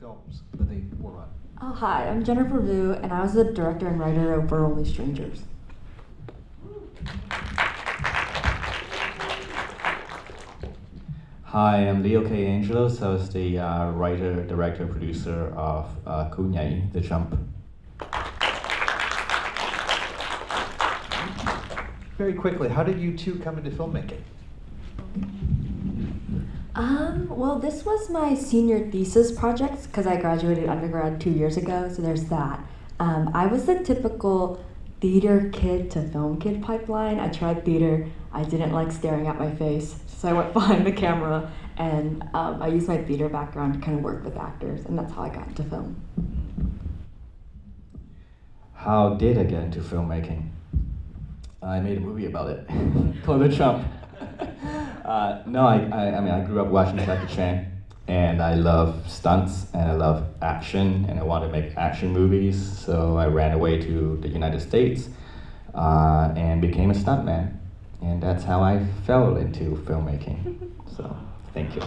films that they were on. Oh, hi, I'm Jennifer Vu, and I was the director and writer of We're Only Strangers. Hi, I'm Leo K. Angelos. I was the writer, director, producer of Cú Nhảy, The Jump. Very quickly, how did you two come into filmmaking? Well, this was my senior thesis project because I graduated undergrad 2 years ago, so there's that. I was the typical theater kid to film kid pipeline. I tried theater. I didn't like staring at my face, so I went behind the camera and I used my theater background to kind of work with actors, and that's how I got into film. How did I get into filmmaking? I made a movie about it called The Jump. No, I mean, I grew up watching Jackie Chan, and I love stunts, and I love action, and I wanted to make action movies, so I ran away to the United States and became a stuntman, and that's how I fell into filmmaking. So, thank you.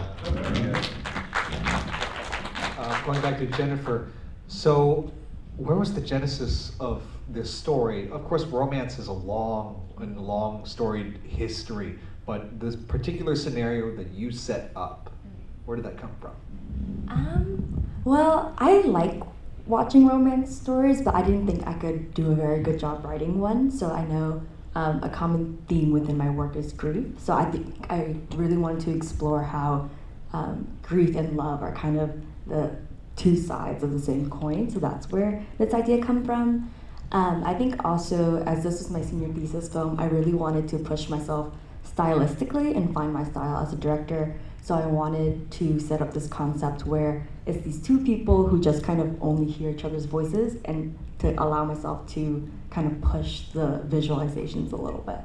Going back to Jennifer, so where was the genesis of this story? Of course, romance is a long storied history, but this particular scenario that you set up, where did that come from? Well, I like watching romance stories, but I didn't think I could do a very good job writing one. So I know a common theme within my work is grief. So I think I really wanted to explore how grief and love are kind of the two sides of the same coin. So that's where this idea come from. I think also, as this was my senior thesis film, I really wanted to push myself stylistically and find my style as a director. So I wanted to set up this concept where it's these two people who just kind of only hear each other's voices, and to allow myself to kind of push the visualizations a little bit.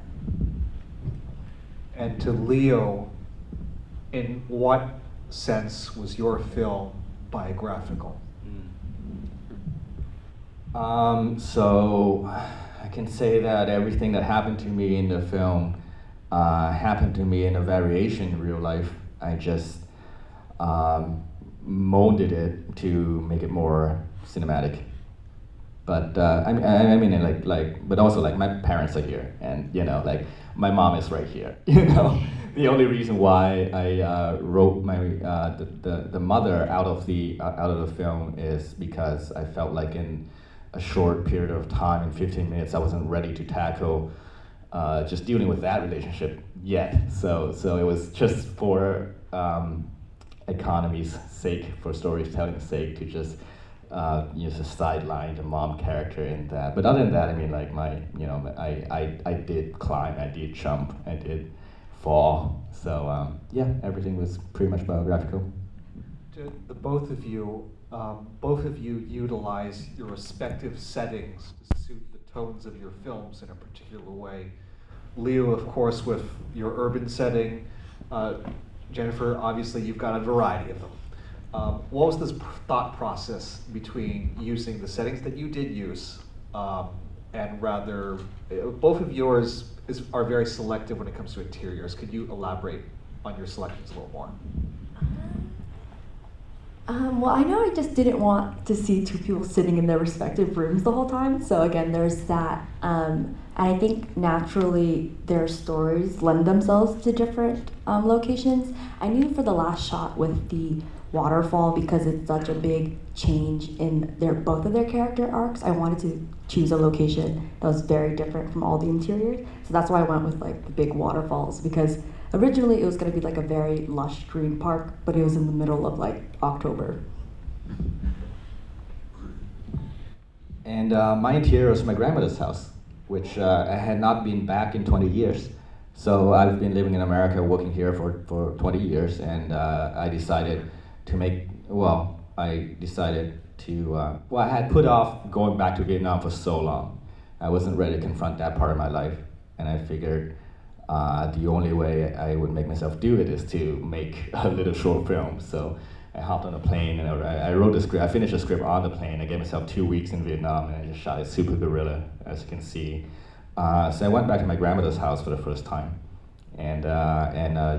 And to Leo, in what sense was your film biographical? So I can say that everything that happened to me in the film happened to me in a variation in real life. I just molded it to make it more cinematic. But I mean, but also like my parents are here, and like my mom is right here. The only reason why I wrote my the mother out of the film is because I felt like in a short period of time, in 15 minutes, I wasn't ready to tackle just dealing with that relationship yet. So it was just for economy's sake, for storytelling's sake, to just use a sideline the mom character in that. But other than that, I mean, like I did climb, I did jump, I did fall. So yeah, everything was pretty much biographical. The both of you utilize your respective settings to suit the tones of your films in a particular way. Leo, of course, with your urban setting. Jennifer, obviously, you've got a variety of them. What was this thought process between using the settings that you did use, and rather, both of yours are very selective when it comes to interiors. Could you elaborate on your selections a little more? Well, I know I just didn't want to see two people sitting in their respective rooms the whole time. So again, there's that. And I think naturally their stories lend themselves to different locations. I knew for the last shot with the waterfall, because it's such a big change in both of their character arcs, I wanted to choose a location that was very different from all the interiors. So that's why I went with like the big waterfalls, because originally it was going to be like a very lush green park, but it was in the middle of like October. And my interior was my grandmother's house, which I had not been back in 20 years. So I've been living in America, working here for 20 years, and I decided to I had put off going back to Vietnam for so long. I wasn't ready to confront that part of my life, and I figured the only way I would make myself do it is to make a little short film. So I hopped on a plane and I wrote the script. I finished the script on the plane. I gave myself 2 weeks in Vietnam, and I just shot it super guerrilla, as you can see. So I went back to my grandmother's house for the first time, and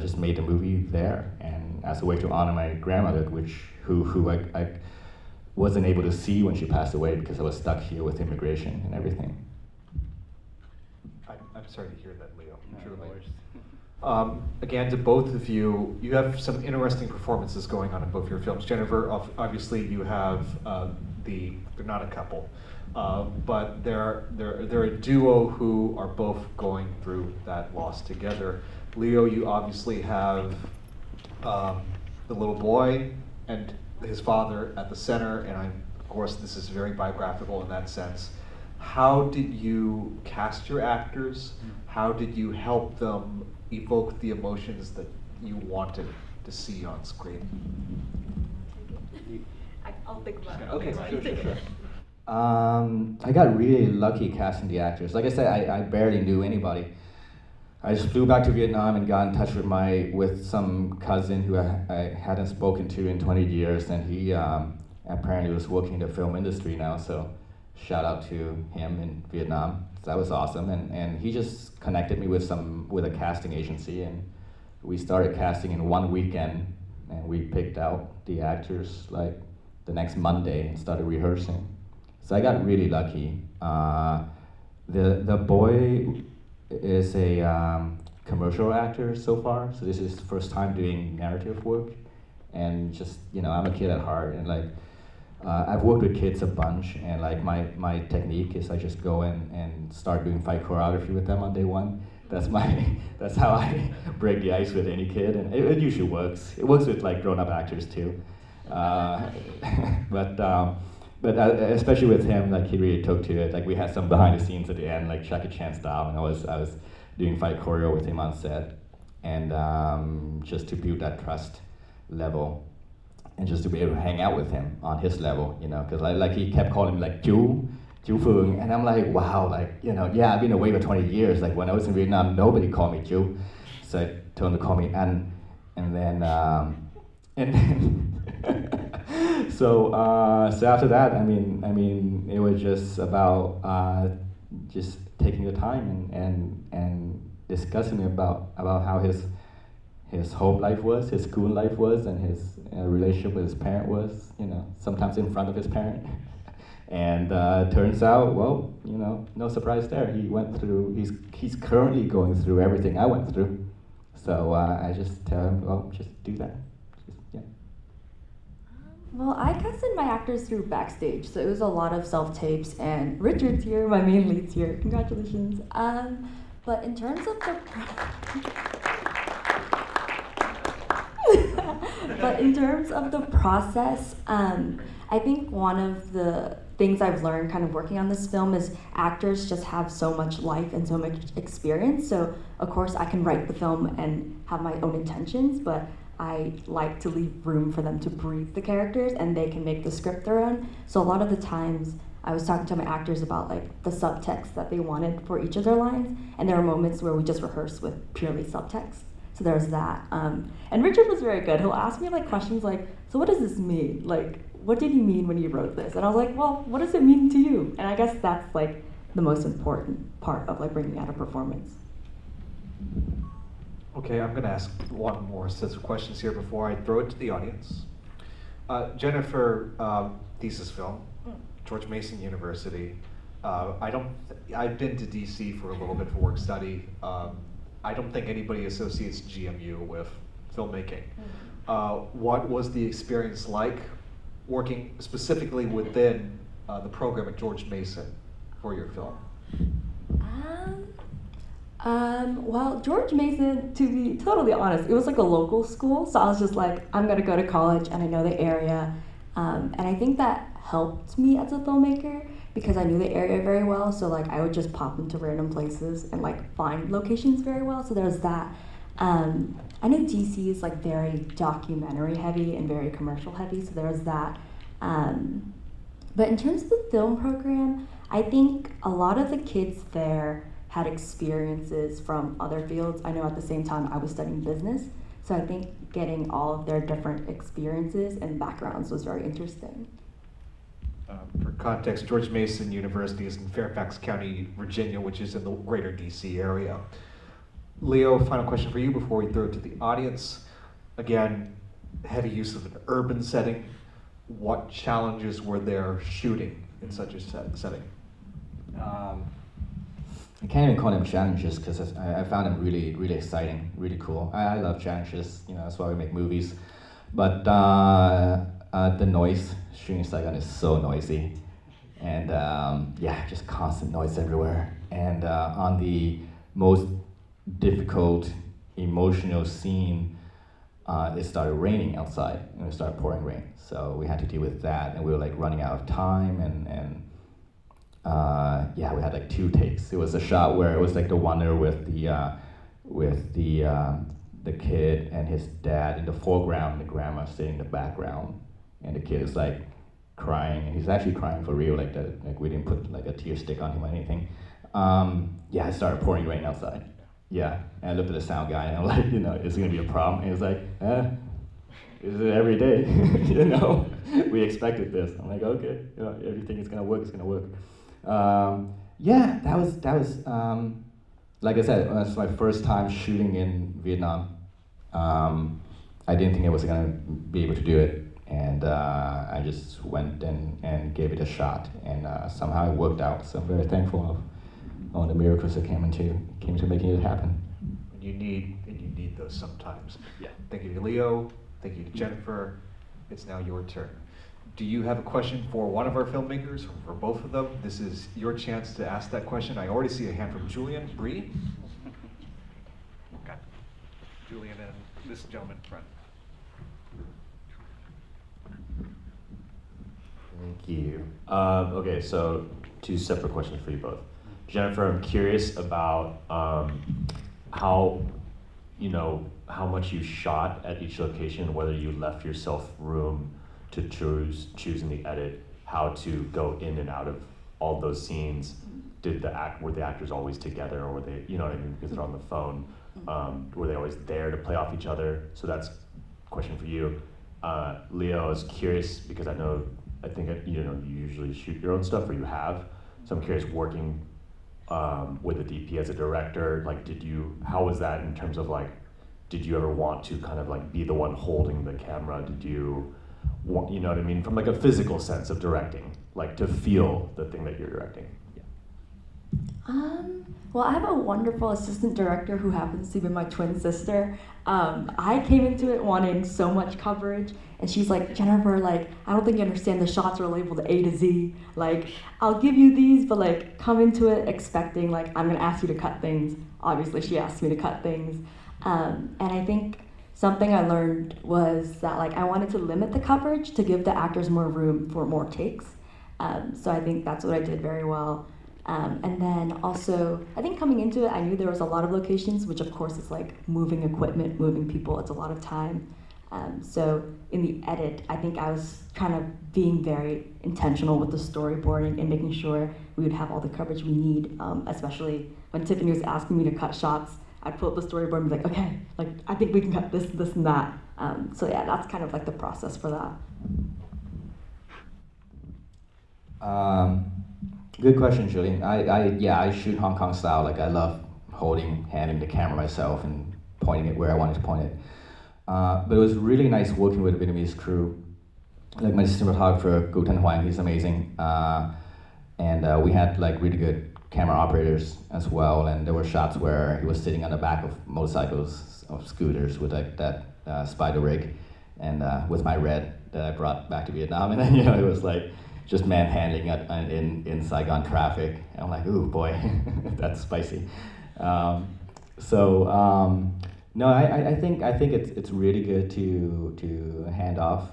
just made the movie there. And as a way to honor my grandmother, who wasn't able to see when she passed away because I was stuck here with immigration and everything. I'm sorry to hear that, Leo. No, Truly. no worries. Again, to both of you, you have some interesting performances going on in both your films. Jennifer, obviously you have they're not a couple, but they're a duo who are both going through that loss together. Leo, you obviously have the little boy and his father at the center, and of course this is very biographical in that sense. How did you cast your actors? How did you help them evoke the emotions that you wanted to see on screen? I'll think about it. Okay, sure. I got really lucky casting the actors. Like I said, I barely knew anybody. I just flew back to Vietnam and got in touch with some cousin who I hadn't spoken to in 20 years, and he apparently was working in the film industry now, so shout out to him in Vietnam. So that was awesome, and he just connected me with a casting agency, and we started casting in one weekend, and we picked out the actors like the next Monday and started rehearsing. So I got really lucky. The boy is a commercial actor so far, so this is his first time doing narrative work, and just, I'm a kid at heart, and like I've worked with kids a bunch, and like my technique is I just go in and start doing fight choreography with them on day one. That's how I break the ice with any kid, and it usually works. It works with like grown-up actors too, but especially with him, like he really took to it. Like we had some behind the scenes at the end, like Jackie Chan style, and I was doing fight choreo with him on set, and just to build that trust level, and just to be able to hang out with him on his level, because like he kept calling me like Chú Phương, and I'm like, wow, like yeah, I've been away for 20 years. Like when I was in Vietnam, nobody called me Chú, so I told him to call me An, and then so after that, I mean, it was just about just taking the time and discussing about how his home life was, his school life was, and his relationship with his parent was, sometimes in front of his parent. And turns out, well, no surprise there. He's currently going through everything I went through. So I just tell him, well, just do that. Well, I casted my actors through Backstage, so it was a lot of self-tapes, and Richard's here, my main lead's here, congratulations. But in terms of the process, I think one of the things I've learned kind of working on this film is actors just have so much life and so much experience, so of course I can write the film and have my own intentions, but I like to leave room for them to breathe the characters and they can make the script their own. So a lot of the times I was talking to my actors about like the subtext that they wanted for each of their lines, and there were moments where we just rehearsed with purely subtext. So there was that. And Richard was very good. He'll ask me like questions like, so what does this mean? Like, what did you mean when you wrote this? And I was like, well, what does it mean to you? And I guess that's like the most important part of like bringing out a performance. Okay, I'm going to ask one more set of questions here before I throw it to the audience. Jennifer, thesis film, George Mason University. I've been to DC for a little bit for work study. I don't think anybody associates GMU with filmmaking. What was the experience like working specifically within the program at George Mason for your film? Well, George Mason, to be totally honest, it was like a local school, so I was just like, I'm gonna go to college and I know the area, and I think that helped me as a filmmaker because I knew the area very well, so like I would just pop into random places and like find locations very well, so there's that. I know DC is like very documentary heavy and very commercial heavy, so there's that. But in terms of the film program, I think a lot of the kids there had experiences from other fields. I know at the same time I was studying business, so I think getting all of their different experiences and backgrounds was very interesting. For context, George Mason University is in Fairfax County, Virginia, which is in the greater DC area. Leo, final question for you before we throw it to the audience. Again, heavy use of an urban setting. what challenges were there shooting in such a setting? I can't even call them challenges because I found them really, really exciting, really cool. I love challenges, you know, that's why we make movies. But the noise, shooting Saigon is so noisy. And yeah, just constant noise everywhere. And on the most difficult emotional scene, it started raining outside, and it started pouring rain. So we had to deal with that, and we were like running out of time, and yeah, we had like 2 takes. It was a shot where it was like the wonder with the kid and his dad in the foreground, and the grandma sitting in the background, and the kid is like crying, and he's actually crying for real, like we didn't put like a tear stick on him or anything. Yeah, it started pouring rain outside. Yeah, and I looked at the sound guy, and I'm like, you know, is it gonna be a problem? And he was like, this is every day, you know. We expected this. I'm like, okay, you know, everything is gonna work. It's gonna work. Yeah, that was like I said, it was my first time shooting in Vietnam. I didn't think I was gonna be able to do it, and I just went and gave it a shot, and somehow it worked out. So I'm very thankful of all the miracles that came into making it happen. And you need those sometimes. Yeah. Thank you to Leo. Thank you to Jennifer. It's now your turn. Do you have a question for one of our filmmakers, or for both of them? This is your chance to ask that question. I already see a hand from Julian. Bree? Okay. Julian and this gentleman in front. Thank you. Okay, so 2 separate questions for you both. Jennifer, I'm curious about how much you shot at each location, whether you left yourself room to choose in the edit how to go in and out of all those scenes. Were the actors always together, or were they, you know what I mean, because they're on the phone, were they always there to play off each other? So that's a question for you. Leo, I was curious because I think you usually shoot your own stuff, or you have, so I'm curious, working with a DP as a director, like how was that in terms of like, did you ever want to kind of like be the one holding the camera? Did you want, you know what I mean, from like a physical sense of directing, like to feel the thing that you're directing? Well, I have a wonderful assistant director who happens to be my twin sister. I came into it wanting so much coverage, and she's like, Jennifer, like, I don't think you understand, the shots are labeled A to Z. Like, I'll give you these, but like, come into it expecting, like, I'm gonna ask you to cut things. Obviously, she asked me to cut things. And I think something I learned was that, like, I wanted to limit the coverage to give the actors more room for more takes. So I think that's what I did very well. And then also, I think coming into it, I knew there was a lot of locations, which of course is like moving equipment, moving people, it's a lot of time. So in the edit, I think I was kind of being very intentional with the storyboarding and making sure we would have all the coverage we need, especially when Tiffany was asking me to cut shots. I'd pull up the storyboard and be like, okay, like, I think we can cut this, this, and that. So yeah, that's kind of like the process for that. Good question, Julian. I shoot Hong Kong style. Like, I love handing the camera myself and pointing it where I wanted to point it. But it was really nice working with a Vietnamese crew. Like my cinematographer, Gu Thanh Hoang, he's amazing. And we had like really good camera operators as well. And there were shots where he was sitting on the back of motorcycles, of scooters with like that spider rig, and with my red that I brought back to Vietnam. And then, you know, it was like just manhandling in Saigon traffic. And I'm like, ooh, boy, that's spicy. No, I think it's really good to hand off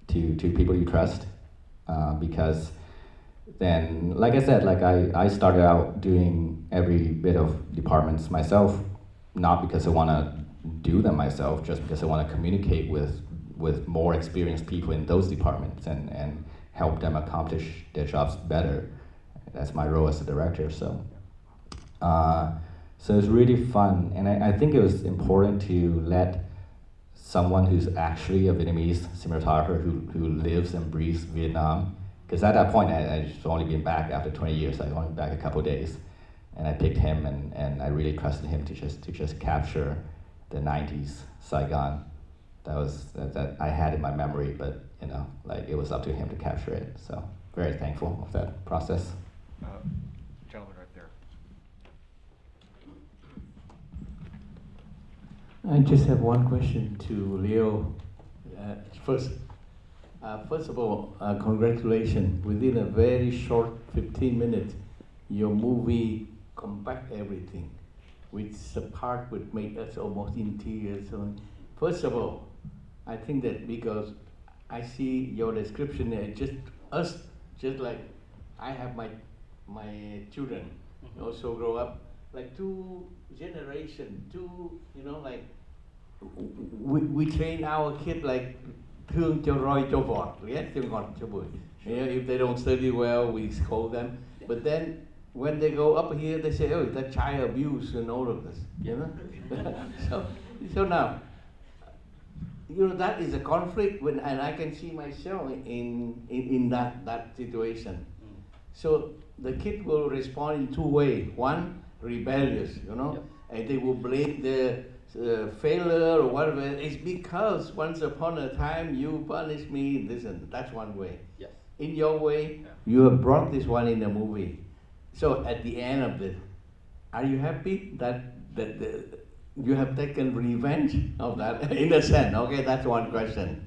to people you trust, because then, like I said, like I started out doing every bit of departments myself, not because I want to do them myself, just because I want to communicate with more experienced people in those departments and help them accomplish their jobs better. That's my role as a director. So it's really fun, and I think it was important to let someone who's actually a Vietnamese cinematographer who lives and breathes Vietnam, because at that point I just only been back after 20 years. I'd only been back a couple of days, and I picked him, and I really trusted him to just capture the 90s Saigon that I had in my memory, but like it was up to him to capture it. So very thankful of that process. Gentleman right there. I just have one question to Leo. First of all, congratulations. Within a very short 15 minutes, your movie compact everything, which the part would make us almost in tears. So, first of all, I think that because I see your description there, just like I have my children also grow up, like two generations, like we train our kid like thương cho roi cho vọt, ghét cho ngọt cho bưởi. If they don't study well, we scold them. But then when they go up here, they say, "Oh, that child abuse and all of this," so now, that is a conflict and I can see myself in that situation. So the kid will respond in two ways. One, rebellious, and they will blame the failure or whatever. It's because once upon a time you punished me, this and that's one way. Yes. In your way, you have brought this one in the movie. So at the end of it, are you happy that you have taken revenge of that in a sense? Okay, that's one question.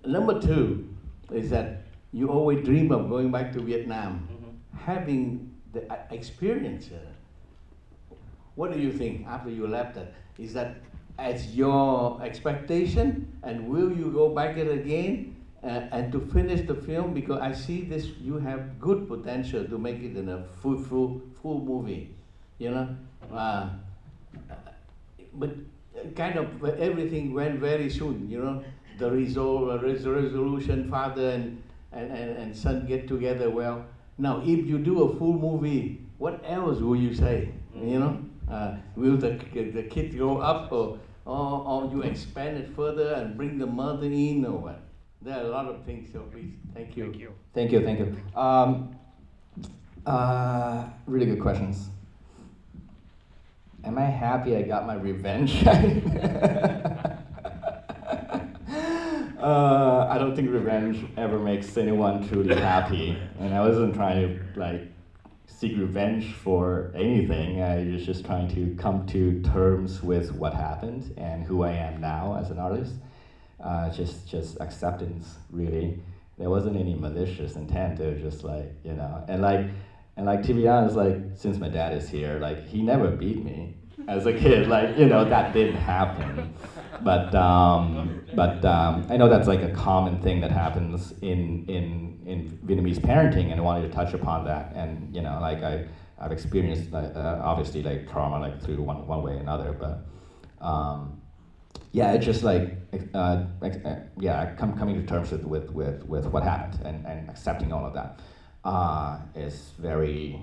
Number two is that you always dream of going back to Vietnam, having the experience. What do you think after you left it? Is that as your expectation, and will you go back it again and to finish the film? Because I see this, you have good potential to make it in a full movie, but kind of everything went very soon, the resolution, father and son get together well. Now, if you do a full movie, what else will you say? Will the kid grow up, or you expand it further and bring the mother in, or what? There are a lot of things. So please, thank you. Thank you. Really good questions. Am I happy I got my revenge? I don't think revenge ever makes anyone truly happy, and I wasn't trying to seek revenge for anything. I was just trying to come to terms with what happened and who I am now as an artist. Just acceptance, really. There wasn't any malicious intent. It was just and to be honest, since my dad is here, he never beat me as a kid. That didn't happen. But I know that's a common thing that happens in Vietnamese parenting, and I wanted to touch upon that. And I've experienced obviously trauma through one way or another, but it's just coming to terms with what happened and accepting all of that is very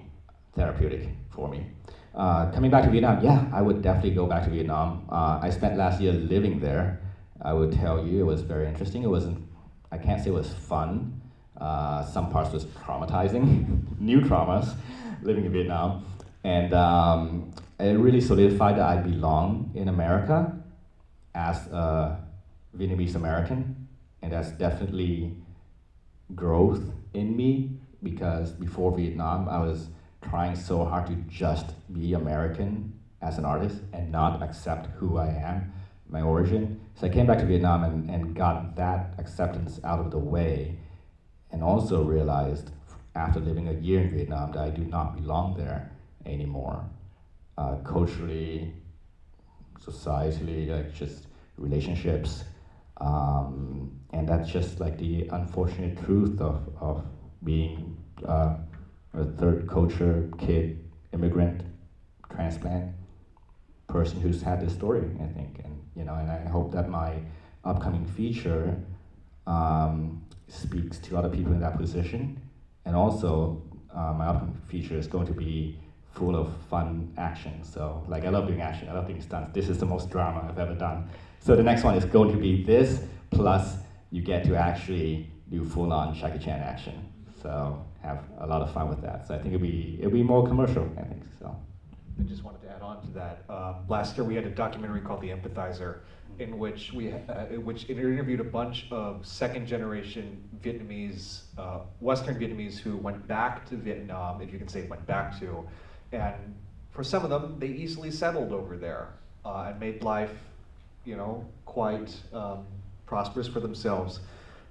therapeutic for me. Coming back to Vietnam, I would definitely go back to Vietnam. I spent last year living there. I would tell you it was very interesting. I can't say it was fun. Some parts was traumatizing, new traumas, living in Vietnam. And it really solidified that I belong in America as a Vietnamese American. And that's definitely growth in me, because before Vietnam, I was trying so hard to just be American as an artist and not accept who I am, my origin. So I came back to Vietnam and got that acceptance out of the way, and also realized after living a year in Vietnam that I do not belong there anymore. Culturally, societally, just relationships. And that's just the unfortunate truth of being a third culture kid, immigrant, transplant person who's had this story, I think. And I hope that my upcoming feature speaks to other people in that position. And also, my upcoming feature is going to be full of fun action. So I love doing action, I love doing stunts. This is the most drama I've ever done. So the next one is going to be this, plus you get to actually do full-on Jackie Chan action. So have a lot of fun with that. So I think it'll be more commercial, I think, so. I just wanted to add on to that. Last year we had a documentary called The Empathizer, in which which interviewed a bunch of second-generation Vietnamese, Western Vietnamese who went back to Vietnam, if you can say went back to, and for some of them, they easily settled over there and made life, quite prosperous for themselves.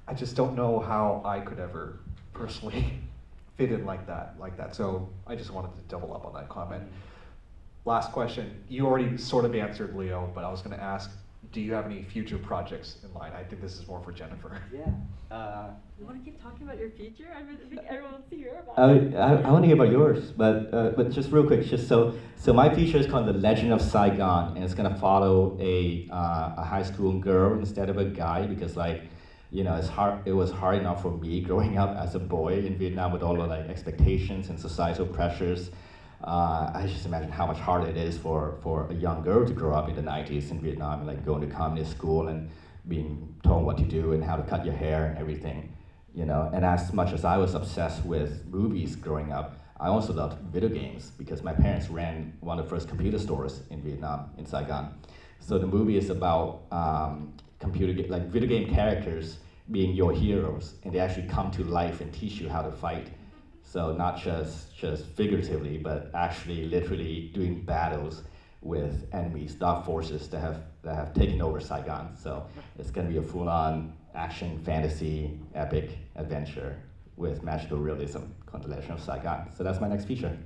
I just don't know how I could ever personally fit in like that. So I just wanted to double up on that comment. Last question. You already sort of answered, Leo, but I was going to ask, do you have any future projects in mind? I think this is more for Jennifer. Yeah. You want to keep talking about your future? I think everyone wants to hear about I it. want to hear about yours, but just real quick, so my feature is called The Legend of Saigon, and it's gonna follow a high school girl instead of a guy, because it was hard enough for me growing up as a boy in Vietnam with all the expectations and societal pressures. I just imagine how much harder it is for a young girl to grow up in the 90s in Vietnam and going to communist school and being told what to do and how to cut your hair and everything, And as much as I was obsessed with movies growing up, I also loved video games because my parents ran one of the first computer stores in Vietnam, in Saigon. So the movie is about video game characters being your heroes, and they actually come to life and teach you how to fight. So not just figuratively, but actually literally doing battles with enemies, dark forces that have taken over Saigon. So it's going to be a full-on action, fantasy, epic adventure with magical realism called The Legend of Saigon. So that's my next feature.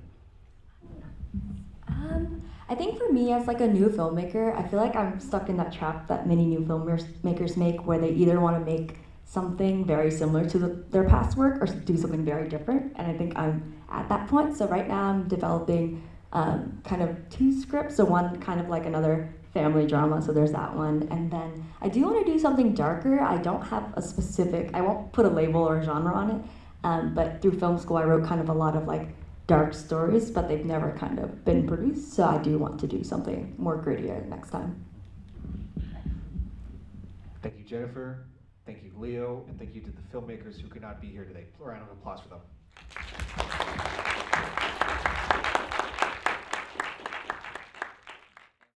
I think for me, as a new filmmaker, I feel like I'm stuck in that trap that many new filmmakers make, where they either want to make something very similar to their past work or do something very different. And I think I'm at that point. So right now I'm developing kind of two scripts. So one kind of like another family drama, so there's that one. And then I do want to do something darker. I don't have a specific, I won't put a label or a genre on it, but through film school I wrote kind of a lot of dark stories, but they've never kind of been produced. So I do want to do something more grittier next time. Thank you, Jennifer. Thank you, Leo, and thank you to the filmmakers who could not be here today. A round of applause for them.